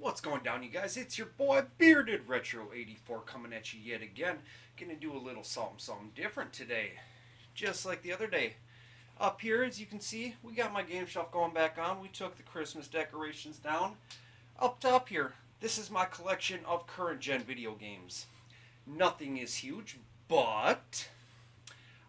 What's going down, you guys? It's your boy Bearded Retro 84 coming at you yet again. Gonna do a little something different today, just like the other day. Up here, as you can see, we got my game shelf going back on. We took the Christmas decorations down. Up top here, this is my collection of current gen video games. Nothing is huge, but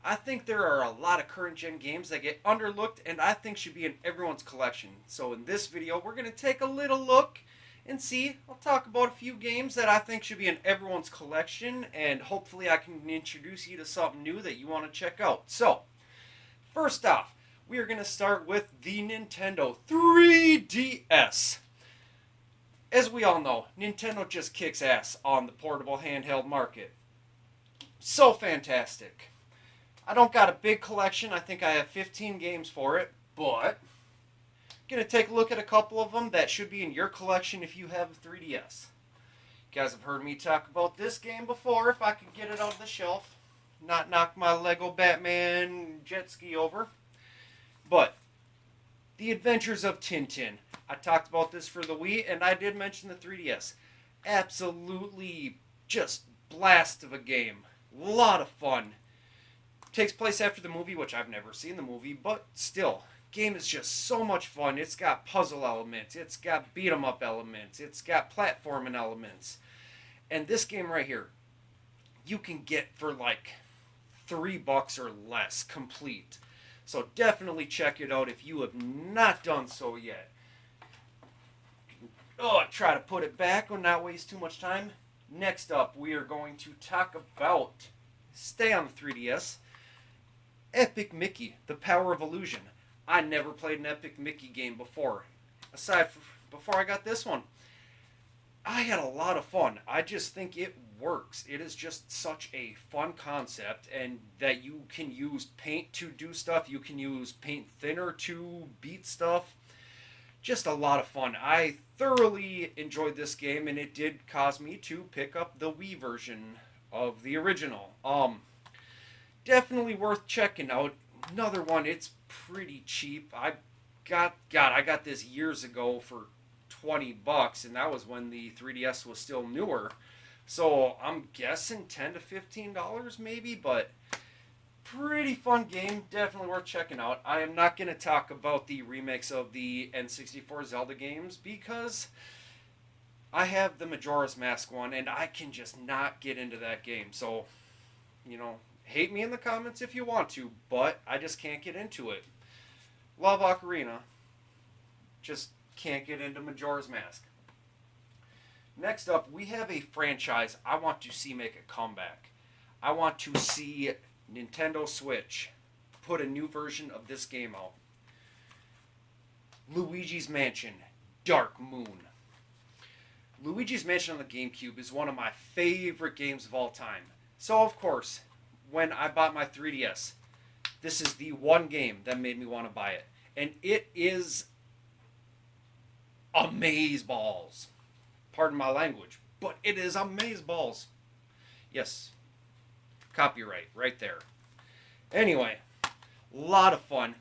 I think there are a lot of current gen games that get underlooked and I think should be in everyone's collection. So in this video, we're going to take a little look and see. I'll talk about a few games that I think should be in everyone's collection, and hopefully I can introduce you to something new that you want to check out. So, first off, we are going to start with the Nintendo 3DS. As we all know, Nintendo just kicks ass on the portable handheld market. So fantastic. I don't got a big collection. I think I have 15 games for it, but going to take a look at a couple of them that should be in your collection if you have a 3DS. You guys have heard me talk about this game before, if I could get it off the shelf. Not knock my Lego Batman jet ski over. But, The Adventures of Tintin. I talked about this for the Wii, and I did mention the 3DS. Absolutely just blast of a game. A lot of fun. Takes place after the movie, which I've never seen the movie, but still, game is just so much fun. It's got puzzle elements, it's got beat 'em up elements, it's got platforming elements. And this game right here, you can get for like $3 or less complete. So definitely check it out if you have not done so yet. Oh, try to put it back and not waste too much time. Next up, we are going to talk about, stay on the 3DS, Epic Mickey, The Power of Illusion. I never played an Epic Mickey game before. Before I got this one. I had a lot of fun. I just think it works. It is just such a fun concept, and that you can use paint to do stuff. You can use paint thinner to beat stuff. Just a lot of fun. I thoroughly enjoyed this game, and it did cause me to pick up the Wii version of the original. Definitely worth checking out. Another one, it's pretty cheap. I got this years ago for $20, and that was when the 3DS was still newer. So I'm guessing $10 to $15 maybe, but pretty fun game. Definitely worth checking out. I am not going to talk about the remakes of the N64 Zelda games because I have the Majora's Mask one, and I can just not get into that game. So, hate me in the comments if you want to, but I just can't get into it. Love Ocarina. Just can't get into Majora's Mask. Next up, we have a franchise I want to see make a comeback. I want to see Nintendo Switch put a new version of this game out. Luigi's Mansion Dark Moon. Luigi's Mansion on the GameCube is one of my favorite games of all time. So, of course, when I bought my 3DS, this is the one game that made me want to buy it. And it is amazeballs. Pardon my language, but it is amazeballs. Yes, copyright right there. Anyway, a lot of fun.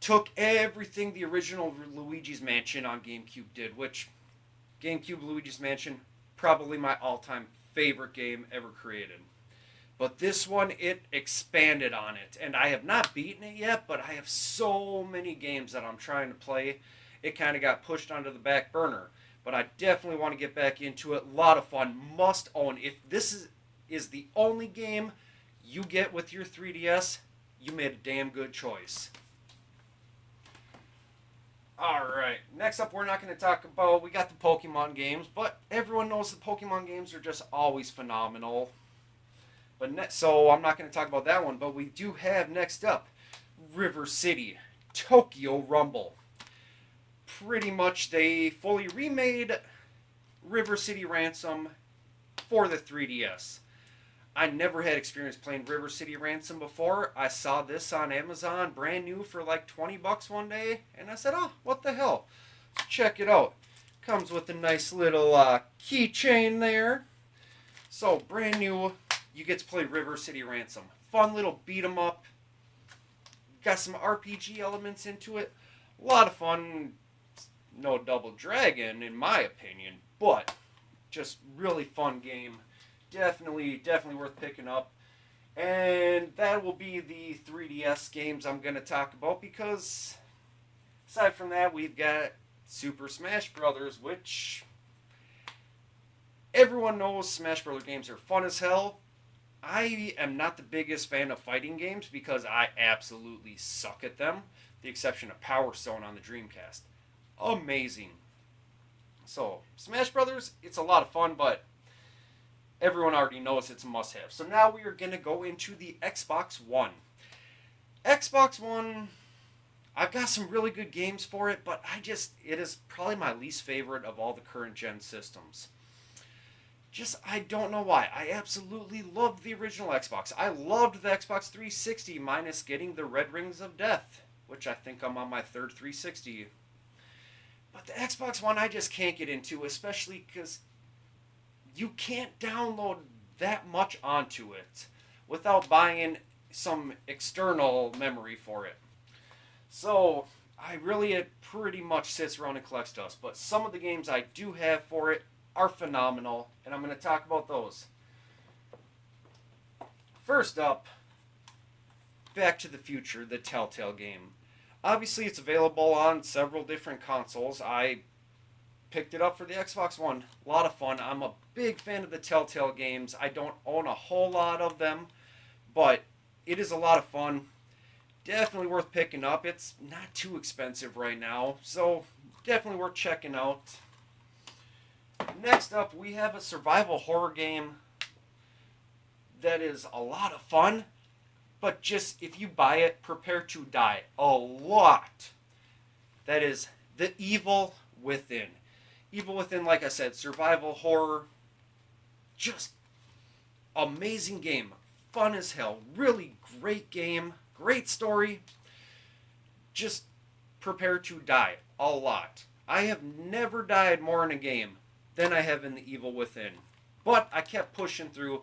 Took everything the original Luigi's Mansion on GameCube did, which GameCube Luigi's Mansion, probably my all-time favorite game ever created. But this one, it expanded on it. And I have not beaten it yet, but I have so many games that I'm trying to play. It kind of got pushed onto the back burner. But I definitely want to get back into it. A lot of fun. Must own. If this is the only game you get with your 3DS, you made a damn good choice. Alright, next up we're not going to talk about, we got the Pokemon games, but everyone knows the Pokemon games are just always phenomenal. So I'm not going to talk about that one, but we do have next up River City Tokyo Rumble. Pretty much they fully remade River City Ransom for the 3DS. I never had experience playing River City Ransom before. I saw this on Amazon brand new for like $20 one day, and I said, oh, what the hell? Let's check it out. Comes with a nice little keychain there. So brand new. You get to play River City Ransom. Fun little beat 'em up. Got some RPG elements into it. A lot of fun. no Double Dragon in my opinion, but just really fun game. Definitely worth picking up. And that will be the 3DS games I'm going to talk about, because aside from that, we've got Super Smash Brothers, which everyone knows Smash Brothers games are fun as hell. I am not the biggest fan of fighting games because I absolutely suck at them, the exception of Power Stone on the Dreamcast. Amazing. So, Smash Brothers, it's a lot of fun, but everyone already knows it's a must-have. So now we are going to go into the Xbox One. Xbox One, I've got some really good games for it, but it is probably my least favorite of all the current gen systems. I don't know why. I absolutely loved the original Xbox. I loved the Xbox 360 minus getting the Red Rings of Death, which I think I'm on my third 360. But the Xbox One I just can't get into, especially because you can't download that much onto it without buying some external memory for it. So it pretty much sits around and collects dust. But some of the games I do have for it are phenomenal, and I'm going to talk about those. First up, Back to the Future, the Telltale game. Obviously, it's available on several different consoles. I picked it up for the Xbox One. A lot of fun. I'm a big fan of the Telltale games. I don't own a whole lot of them, but it is a lot of fun. Definitely worth picking up. It's not too expensive right now, so definitely worth checking out. Next up, we have a survival horror game that is a lot of fun, but just if you buy it, prepare to die a lot. That is The Evil Within. Evil Within, like I said, survival horror, just amazing game. Fun as hell. Really great game. Great story. Just prepare to die a lot. I have never died more in a game than I have in The Evil Within. But I kept pushing through,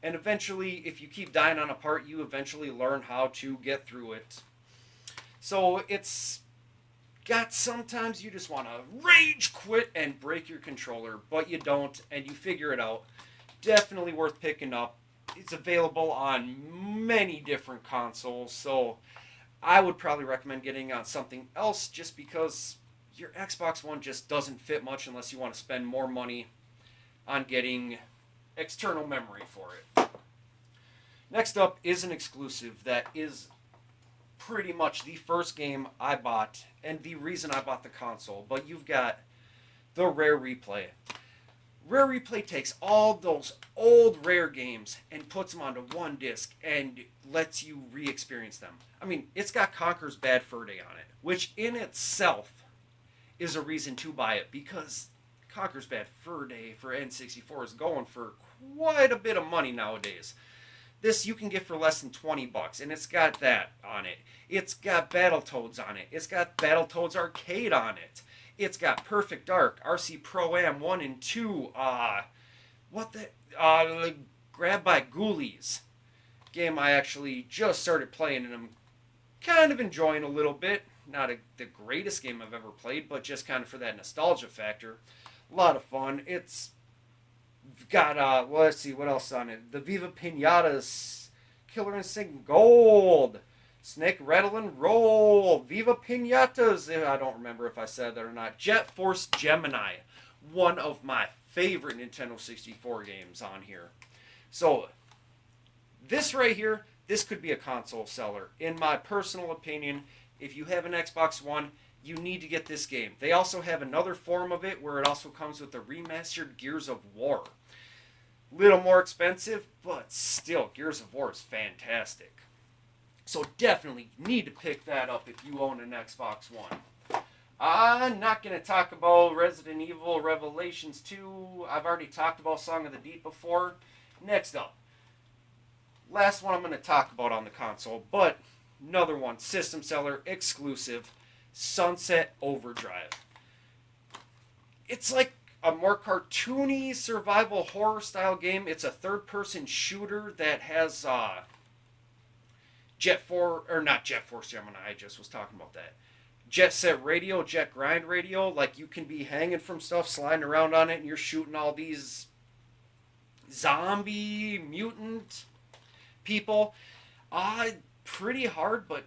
and eventually, if you keep dying on a part, you eventually learn how to get through it. So it's got sometimes you just want to rage quit and break your controller, but you don't, and you figure it out. Definitely worth picking up. It's available on many different consoles, so I would probably recommend getting on something else just because your Xbox One just doesn't fit much unless you want to spend more money on getting external memory for it. Next up is an exclusive that is pretty much the first game I bought and the reason I bought the console, but you've got the Rare Replay. Rare Replay takes all those old Rare games and puts them onto one disc and lets you re-experience them. I mean, it's got Conker's Bad Fur Day on it, which in itself is a reason to buy it, because Conker's Bad Fur Day for N64 is going for quite a bit of money nowadays. This you can get for less than $20, and it's got that on it. It's got Battletoads on it. It's got Battletoads Arcade on it. It's got Perfect Dark, RC Pro-Am 1 and 2, Grab by Ghoulies. Game I actually just started playing, and I'm kind of enjoying a little bit. Not the greatest game I've ever played, but just kind of for that nostalgia factor. A lot of fun. It's got, let's see, what else on it? The Viva Pinatas, Killer Instinct Gold, Snake Rattle and Roll, Viva Pinatas, I don't remember if I said that or not. Jet Force Gemini, one of my favorite Nintendo 64 games on here. So, this right here, this could be a console seller. In my personal opinion, if you have an Xbox One, you need to get this game. They also have another form of it where it also comes with the remastered Gears of War. Little more expensive, but still, Gears of War is fantastic. So definitely need to pick that up if you own an Xbox One. I'm not going to talk about Resident Evil Revelations 2. I've already talked about Song of the Deep before. Next up, last one I'm going to talk about on the console, but another one, system seller, exclusive, Sunset Overdrive. It's like a more cartoony survival horror style game. It's a third-person shooter that has not Jet Force Gemini, I just was talking about that. Jet Set Radio, Jet Grind Radio. Like, you can be hanging from stuff, sliding around on it, and you're shooting all these zombie, mutant people. Pretty hard, but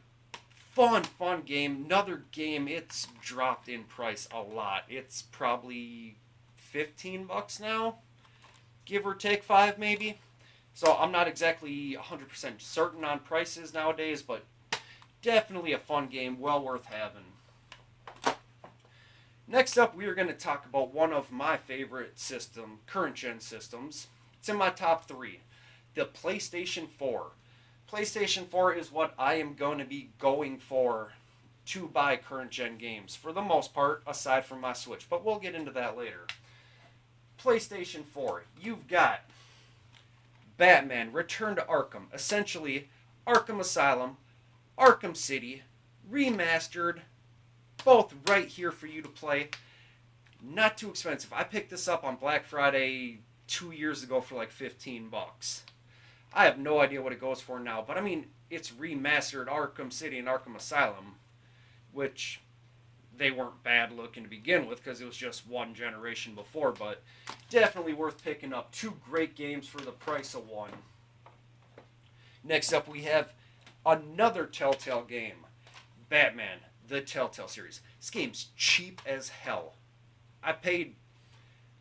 fun game. Another game, it's dropped in price a lot. It's probably $15 now, give or take 5 maybe. So I'm not exactly 100% certain on prices nowadays, but definitely a fun game, well worth having. Next up, we are going to talk about one of my favorite current gen systems. It's in my top 3, the PlayStation 4. PlayStation 4 is what I am going to be going for to buy current gen games, for the most part, aside from my Switch, but we'll get into that later. PlayStation 4, you've got Batman Return to Arkham, essentially Arkham Asylum, Arkham City, remastered, both right here for you to play. Not too expensive. I picked this up on Black Friday 2 years ago for like $15. I have no idea what it goes for now, but I mean, it's remastered Arkham City and Arkham Asylum, which they weren't bad looking to begin with because it was just one generation before, but definitely worth picking up. 2 great games for the price of one. Next up, we have another Telltale game, Batman, the Telltale series. This game's cheap as hell. It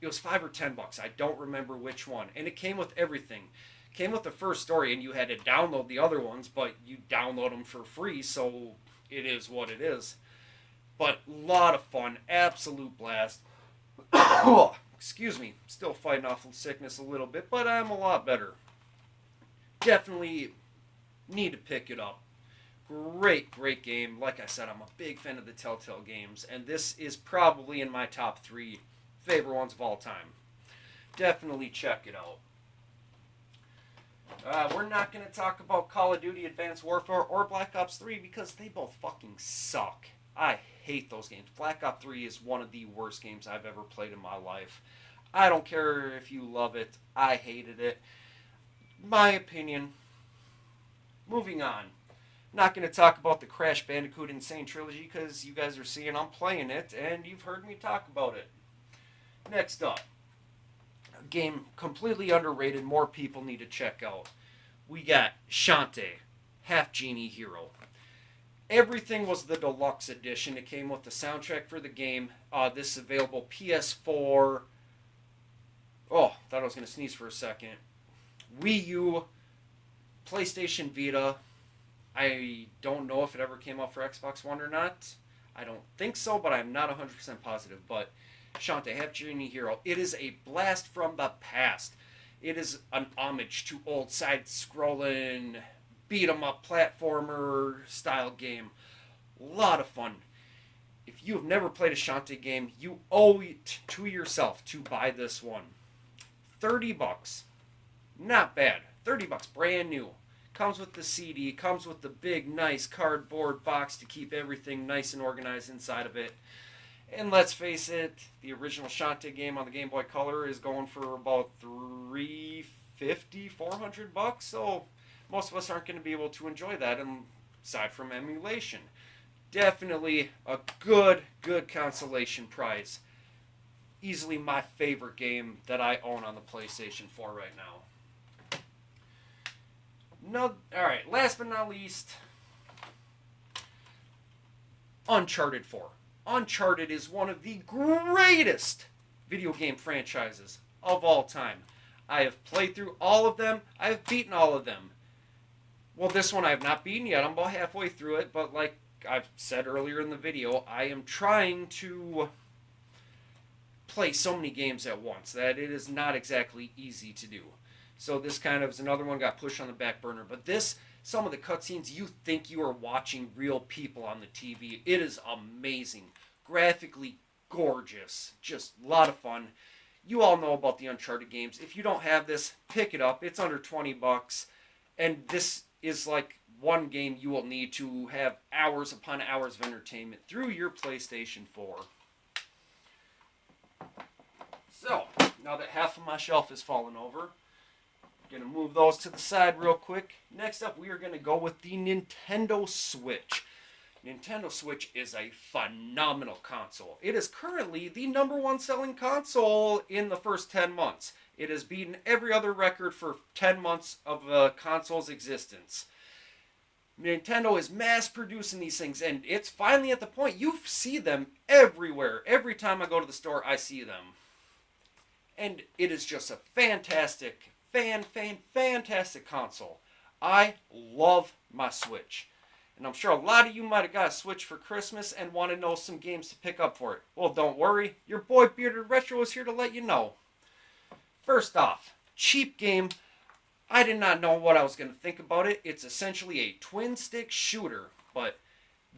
was $5 or $10. I don't remember which one, and it came with everything. Came with the first story, and you had to download the other ones, but you download them for free, so it is what it is. But a lot of fun, absolute blast. Excuse me, still fighting off sickness a little bit, but I'm a lot better. Definitely need to pick it up. Great game. Like I said, I'm a big fan of the Telltale games, and this is probably in my top 3 favorite ones of all time. Definitely check it out. We're not going to talk about Call of Duty Advanced Warfare or Black Ops 3 because they both fucking suck. I hate those games. Black Ops 3 is one of the worst games I've ever played in my life. I don't care if you love it. I hated it. My opinion. Moving on. Not going to talk about the Crash Bandicoot Insane Trilogy because you guys are seeing I'm playing it and you've heard me talk about it. Next up. A game completely underrated, more people need to check out. We got Shantae, HalfGenie Hero. Everything was the deluxe edition. It came with the soundtrack for the game. This is available PS4. Oh, thought I was going to sneeze for a second. Wii U, PlayStation Vita. I don't know if it ever came out for Xbox One or not. I don't think so, but I'm not 100% positive. But Shantae, HalfGenie Hero. It is a blast from the past. It is an homage to old side-scrolling, beat-em-up platformer style game. A lot of fun. If you have never played a Shantae game, you owe it to yourself to buy this one. $30. Not bad. $30, brand new. Comes with the CD, comes with the big, nice cardboard box to keep everything nice and organized inside of it. And let's face it, the original Shantae game on the Game Boy Color is going for about $350, $400. So most of us aren't going to be able to enjoy that aside from emulation. Definitely a good consolation prize. Easily my favorite game that I own on the PlayStation 4 right now. No, alright, last but not least, Uncharted 4. Uncharted is one of the greatest video game franchises of all time. I have played through all of them. I have beaten all of them. Well, this one I have not beaten yet. I'm about halfway through it, but like I've said earlier in the video, I am trying to play so many games at once that it is not exactly easy to do. So this kind of is another one got pushed on the back burner. But this, some of the cutscenes, you think you are watching real people on the TV. It is amazing. Graphically gorgeous. Just a lot of fun. You all know about the Uncharted games. If you don't have this, pick it up. It's under $20. And this is like one game you will need to have hours upon hours of entertainment through your PlayStation 4. So, now that half of my shelf has fallen over, I'm going to move those to the side real quick. Next up, we are going to go with the Nintendo Switch. Nintendo Switch is a phenomenal console. It is currently the #1 selling console in the first 10 months. It has beaten every other record for 10 months of the console's existence. Nintendo is mass producing these things, and it's finally at the point you see them everywhere. Every time I go to the store, I see them. And it is just a fantastic, fantastic console. I love my Switch. And I'm sure a lot of you might have got a Switch for Christmas and want to know some games to pick up for it. Well, don't worry. Your boy Bearded Retro is here to let you know. First off, cheap game. I did not know what I was going to think about it. It's essentially a twin-stick shooter, but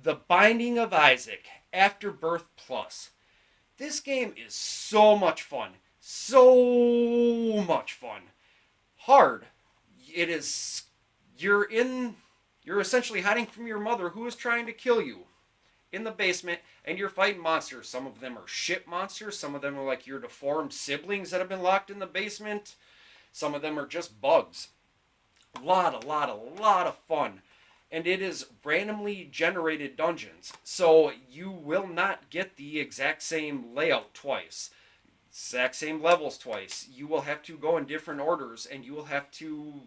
The Binding of Isaac, Afterbirth Plus. This game is so much fun. So much fun. Hard. It is... You're essentially hiding from your mother who is trying to kill you in the basement, and you're fighting monsters. Some of them are ship monsters. Some of them are like your deformed siblings that have been locked in the basement. Some of them are just bugs. A lot of fun. And it is randomly generated dungeons. So you will not get the exact same layout twice. Exact same levels twice. You will have to go in different orders, and you will have to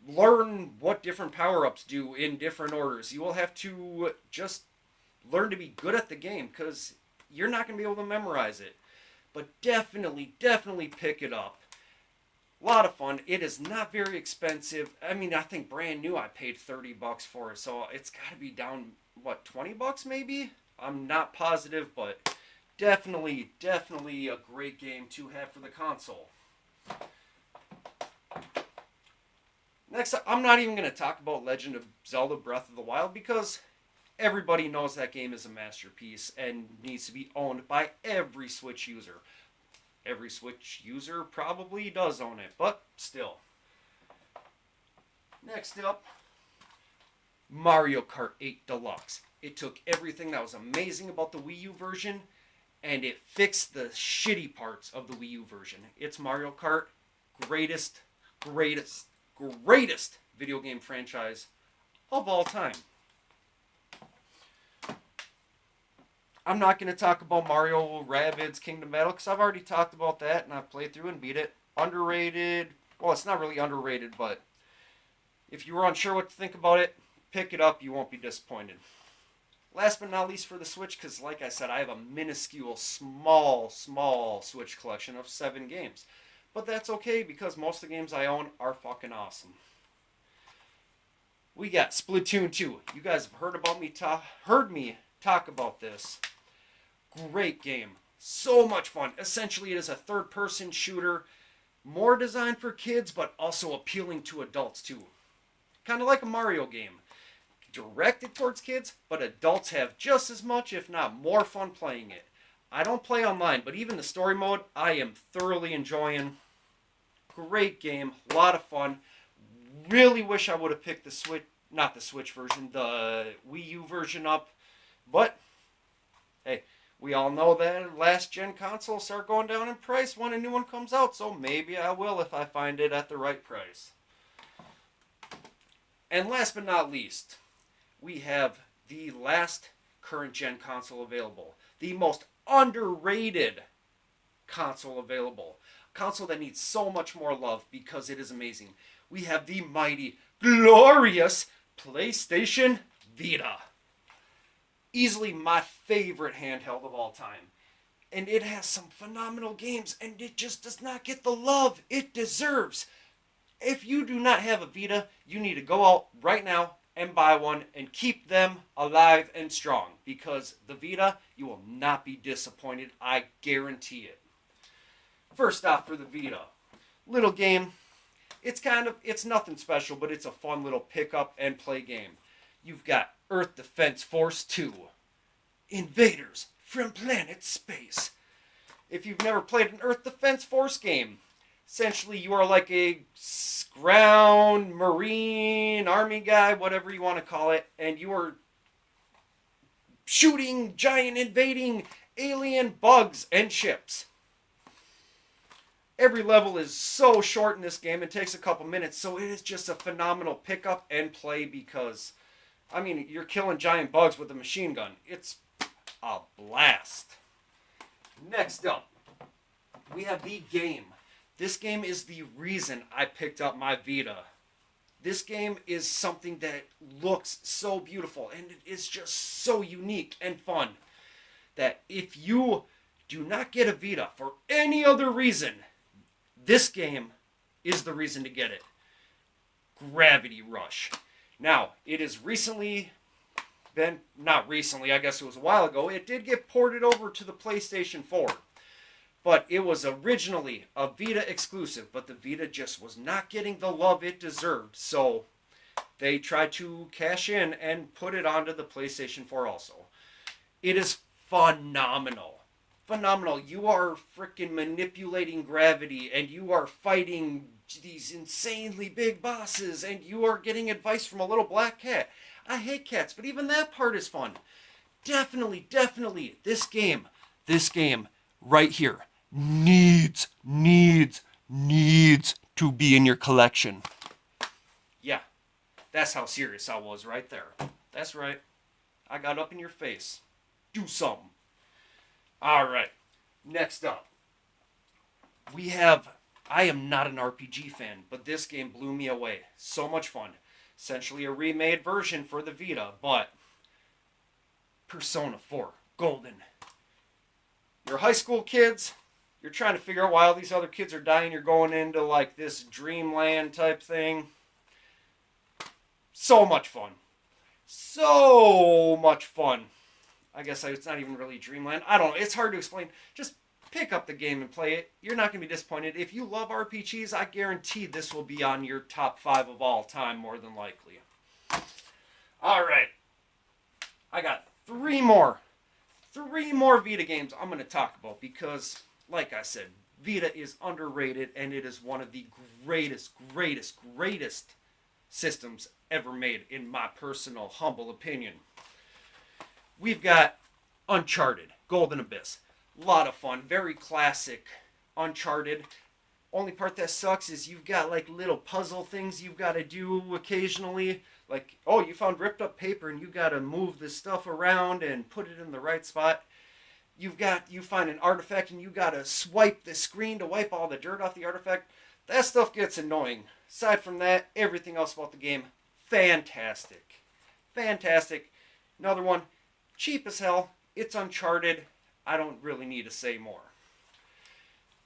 learn what different power-ups do in different orders. You will have to just learn to be good at the game, because you're not going to be able to memorize it. But definitely pick it up. A lot of fun. It is not very expensive. I mean, I think brand new I paid $30 for it, so it's got to be down, what, $20 maybe? I'm not positive, but definitely a great game to have for the console. Next up, I'm not even going to talk about Legend of Zelda Breath of the Wild, because everybody knows that game is a masterpiece and needs to be owned by every Switch user. Every Switch user probably does own it, but still. Next up, Mario Kart 8 Deluxe. It took everything that was amazing about the Wii U version, and it fixed the shitty parts of the Wii U version. It's Mario Kart, greatest video game franchise of all time. I'm not going to talk about Mario Rabbids Kingdom Battle, because I've already talked about that, and I've played through and beat it. Underrated. Well, it's not really underrated, but if you were unsure what to think about it, pick it up. You won't be disappointed. Last but not least for the Switch, because like I said, I have a minuscule, small Switch collection of 7 games. But that's okay, because most of the games I own are fucking awesome. We got Splatoon 2. You guys have heard me talk about this. Great game. So much fun. Essentially, it is a third-person shooter. More designed for kids, but also appealing to adults, too. Kind of like a Mario game. Directed towards kids, but adults have just as much, if not more, fun playing it. I don't play online, but even the story mode, I am thoroughly enjoying. Great game. A lot of fun. Really wish I would have picked the Switch, not the Switch version, the Wii U version up. But, hey, we all know that last-gen consoles start going down in price when a new one comes out, so maybe I will if I find it at the right price. And last but not least, we have the last current-gen console available. The most underrated console available. A console that needs so much more love because it is amazing. We have the mighty, glorious PlayStation Vita. Easily my favorite handheld of all time. And it has some phenomenal games, and it just does not get the love it deserves. If you do not have a Vita, you need to go out right now and buy one and keep them alive and strong. Because the Vita, you will not be disappointed. I guarantee it. First off for the Vita. Little game. It's nothing special, but it's a fun little pick up and play game. You've got Earth Defense Force 2. Invaders from planet space. If you've never played an Earth Defense Force game, essentially you are like a ground, marine, army guy, whatever you want to call it, and you are shooting giant invading alien bugs and ships. Every level is so short in this game, it takes a couple minutes, so it is just a phenomenal pick up and play because I mean, you're killing giant bugs with a machine gun. It's a blast. Next up, we have the game. This game is the reason I picked up my Vita. This game is something that looks so beautiful and it is just so unique and fun that if you do not get a Vita for any other reason, this game is the reason to get it. Gravity Rush. Now, it has recently been, not recently, I guess it was a while ago, it did get ported over to the PlayStation 4. But it was originally a Vita exclusive, but the Vita just was not getting the love it deserved. So they tried to cash in and put it onto the PlayStation 4 also. It is phenomenal. Phenomenal. You are freaking manipulating gravity and you are fighting these insanely big bosses and you are getting advice from a little black cat. I hate cats, but even that part is fun. Definitely, this game right here needs to be in your collection. Yeah, that's how serious I was right there. That's right. I got up in your face. Do something. Alright, next up. We have, I am not an RPG fan, but this game blew me away. So much fun. Essentially a remade version for the Vita, but Persona 4 Golden. You're high school kids. You're trying to figure out why all these other kids are dying. You're going into like this dreamland type thing. So much fun. So much fun. I guess it's not even really dreamland. I don't know. It's hard to explain. Just pick up the game and play it. You're not going to be disappointed. If you love RPGs, I guarantee this will be on your top 5 of all time, more than likely. Alright. I got 3 more Vita games I'm going to talk about because, like I said, Vita is underrated and it is one of the greatest systems ever made, in my personal, humble opinion. We've got Uncharted, Golden Abyss. A lot of fun, very classic Uncharted. Only part that sucks is you've got like little puzzle things you've got to do occasionally. Like, oh, you found ripped up paper and you got to move this stuff around and put it in the right spot. You find an artifact and you got to swipe the screen to wipe all the dirt off the artifact. That stuff gets annoying. Aside from that, everything else about the game, fantastic. Fantastic. Another one, cheap as hell. It's Uncharted. I don't really need to say more.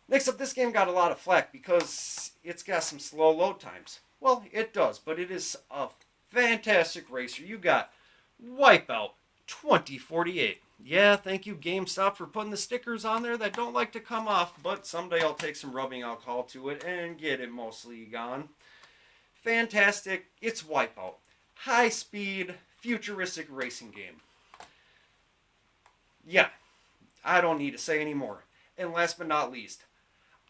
Next up, this game got a lot of flack because it's got some slow load times. Well, it does, but it is a fantastic racer. You got Wipeout 2048. Yeah, thank you GameStop for putting the stickers on there that don't like to come off, but someday I'll take some rubbing alcohol to it and get it mostly gone. Fantastic. It's Wipeout. High-speed, futuristic racing game. Yeah, I don't need to say any more. And last but not least,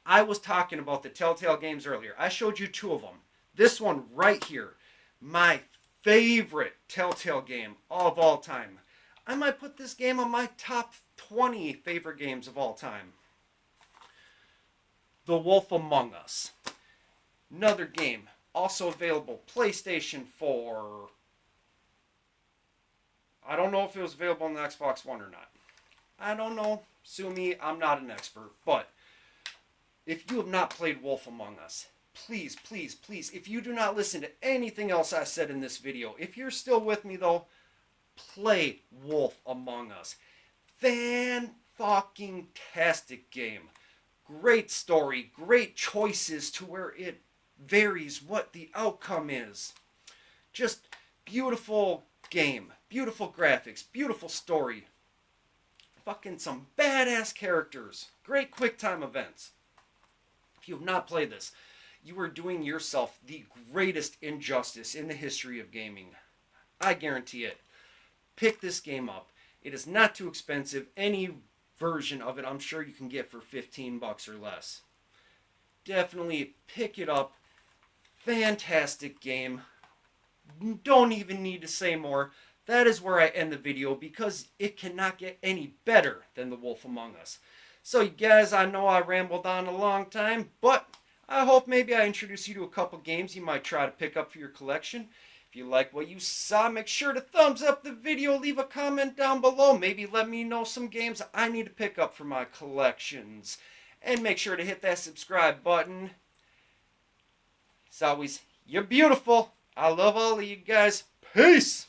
I was talking about the Telltale games earlier. I showed you 2 of them. This one right here, my favorite Telltale game of all time. I might put this game on my top 20 favorite games of all time. The Wolf Among Us. Another game, also available PlayStation 4. I don't know if it was available on the Xbox One or not. I don't know. Sue me, I'm not an expert. But if you have not played Wolf Among Us, please, if you do not listen to anything else I said in this video, if you're still with me though, play Wolf Among Us. Fan-fucking-tastic game. Great story, great choices to where it varies what the outcome is. Just beautiful game, beautiful graphics, beautiful story. Fucking some badass characters. Great quick time events. If you have not played this, you are doing yourself the greatest injustice in the history of gaming. I guarantee it. Pick this game up. It is not too expensive. Any version of it I'm sure you can get for $15 or less. Definitely pick it up. Fantastic game. Don't even need to say more. That is where I end the video because it cannot get any better than The Wolf Among Us. So you guys, I know I rambled on a long time, but I hope maybe I introduced you to a couple games you might try to pick up for your collection. If you like what you saw, make sure to thumbs up the video, leave a comment down below. Maybe let me know some games I need to pick up for my collections. And make sure to hit that subscribe button. As always, you're beautiful. I love all of you guys. Peace!